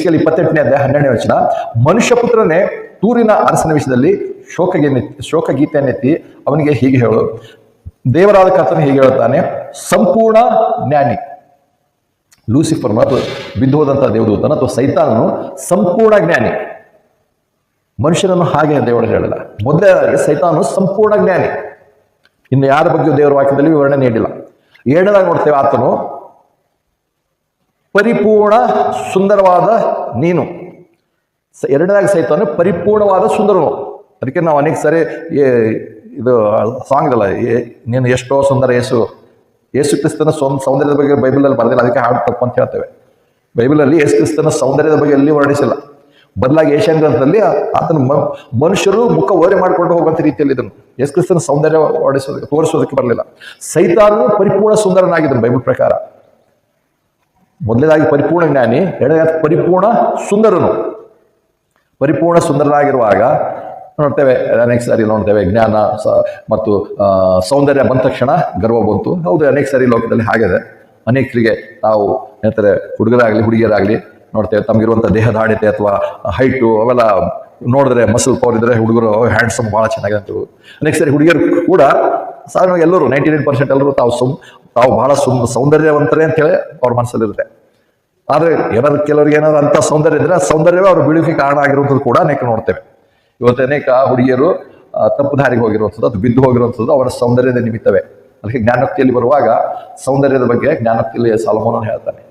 28ನೇ ಅಧ್ಯಾಯ 12ನೇ ವಚನ, ಮನುಷ್ಯ ಪುತ್ರನೇ ತೂರಿನ ಅರಸನ ವಿಷಯದಲ್ಲಿ ಶೋಕಗೀತೆಯನ್ನೆತ್ತಿ ಅವನಿಗೆ ಹೀಗೆ ಹೇಳು, ದೇವರಾದ ಕರ್ತನು ಹೀಗೆ ಹೇಳುತ್ತಾನೆ, ಸಂಪೂರ್ಣ ಜ್ಞಾನಿ ಲೂಸಿಫರ್ ಅಥವಾ ಬಿದ್ದು ಹೋದಂತಹ ದೇವದೂತನ ಅಥವಾ ಸೈತಾನನು ಸಂಪೂರ್ಣ ಜ್ಞಾನಿ. ಮನುಷ್ಯರನ್ನು ಹಾಗೆ ದೇವರು ಹೇಳಲ್ಲ. ಮೊದಲೇ ಸೈತಾನು ಸಂಪೂರ್ಣ ಜ್ಞಾನಿ. ಇನ್ನು ಯಾರ ಬಗ್ಗೆ ದೇವರ ವಾಕ್ಯದಲ್ಲಿ ವಿವರಣೆ ನೀಡಿಲ್ಲ. ಎರಡನೇದಾಗಿ ನೋಡ್ತೇವೆ, ಆತನು ಪರಿಪೂರ್ಣ ಸುಂದರವಾದ ನೀನು. ಎರಡನೇದಾಗಿ ಸೈತಾನು ಪರಿಪೂರ್ಣವಾದ ಸುಂದರನು. ಅದಕ್ಕೆ ನಾವು ಅನೇಕ ಸಾರಿ ಇದು ಸಾಂಗ್ ಅಲ್ಲ, ನೀನು ಎಷ್ಟೋ ಸುಂದರ ಯೇಸು ಕ್ರಿಸ್ತನ ಸೌಂದರ್ಯದ ಬಗ್ಗೆ ಬೈಬಲಲ್ಲಿ ಬರೆದಿಲ್ಲ, ಅದಕ್ಕೆ ಹಾಡು ತಪ್ಪು ಅಂತ ಹೇಳ್ತೇವೆ. ಬೈಬಲಲ್ಲಿ ಯೇಸು ಕ್ರಿಸ್ತನ ಸೌಂದರ್ಯದ ಬಗ್ಗೆ ಎಲ್ಲಿ ವರ್ಣಿಸಿಲ್ಲ. ಬದಲಾಗಿ ಏಷ್ಯನ್ ಗ್ರಂಥದಲ್ಲಿ ಆತನ ಮನುಷ್ಯರು ಮುಖ ಓರೆ ಮಾಡಿಕೊಂಡು ಹೋಗುವಂಥ ರೀತಿಯಲ್ಲಿ ಇದನ್ನು ಯೇಸು ಕ್ರಿಸ್ತನ ಸೌಂದರ್ಯ ತೋರಿಸೋದಕ್ಕೆ ಬರಲಿಲ್ಲ. ಸೈತಾನನು ಪರಿಪೂರ್ಣ ಸುಂದರನಾಗಿದ್ದನು ಬೈಬಲ್ ಪ್ರಕಾರ. ಮೊದಲನೇದಾಗಿ ಪರಿಪೂರ್ಣ ಜ್ಞಾನಿ, ಎರಡನೇದಾಗಿ ಪರಿಪೂರ್ಣ ಸುಂದರನು. ಪರಿಪೂರ್ಣ ಸುಂದರನಾಗಿರುವಾಗ ನೋಡ್ತೇವೆ, ಅನೇಕ ಸಾರಿ ನೋಡ್ತೇವೆ ಜ್ಞಾನ ಮತ್ತು ಸೌಂದರ್ಯ ಬಂದ ತಕ್ಷಣ ಗರ್ವ ಬಂತು. ಹೌದು, ಅನೇಕ ಸಾರಿ ಲೋಕದಲ್ಲಿ ಹಾಗಿದೆ. ಅನೇಕರಿಗೆ ತಾವು ಹೇಳ್ತಾರೆ, ಹುಡುಗರಾಗಲಿ ಹುಡುಗಿಯರಾಗಲಿ ನೋಡ್ತೇವೆ, ತಮಗಿರುವಂಥ ದೇಹದಾಢ್ಯತೆ ಅಥವಾ ಹೈಟು ಅವೆಲ್ಲ ನೋಡಿದ್ರೆ ಮಸಲ್ ಪವರ್ ಇದ್ರೆ ಹುಡುಗರು ಹ್ಯಾಂಡ್ಸಮ್ ಭಾಳ ಚೆನ್ನಾಗಿದೆ ಅಂತ. ಅನೇಕ ಸಾರಿ ಹುಡುಗಿಯರು ಕೂಡ ಸಾಧಾರಣವಾಗಿ ಎಲ್ಲರೂ 99% ಎಲ್ಲರೂ ತಾವು ಬಹಳ ಸೌಂದರ್ಯವಂತರೇ ಅಂತೇಳಿ ಅವ್ರ ಮನಸ್ಸಲ್ಲಿರುತ್ತೆ. ಆದರೆ ಏನಾದ್ರು ಕೆಲವರಿಗೆ ಏನಾದ್ರು ಅಂಥ ಸೌಂದರ್ಯ ಇದ್ರೆ ಆ ಸೌಂದರ್ಯವೇ ಅವ್ರ ಬೀಳುವಿಕೆ ಕಾರಣ ಆಗಿರುವಂಥದ್ದು ಕೂಡ ಅನೇಕ ನೋಡ್ತೇವೆ. ಇವತ್ತು ಅನೇಕ ಹುಡುಗಿಯರು ತಪ್ಪು ದಾರಿಗೆ ಹೋಗಿರುವಂಥದ್ದು, ಅದು ಬಿದ್ದು ಹೋಗಿರುವಂಥದ್ದು ಅವರ ಸೌಂದರ್ಯದ ನಿಮಿತ್ತವೇ. ಅದಕ್ಕೆ ಜ್ಞಾನೋಕ್ತಿಯಲ್ಲಿ ಬರುವಾಗ ಸೌಂದರ್ಯದ ಬಗ್ಗೆ ಜ್ಞಾನೋಕ್ತಿಯಲ್ಲಿ ಸಾಲಮೋನನು ಹೇಳ್ತಾನೆ,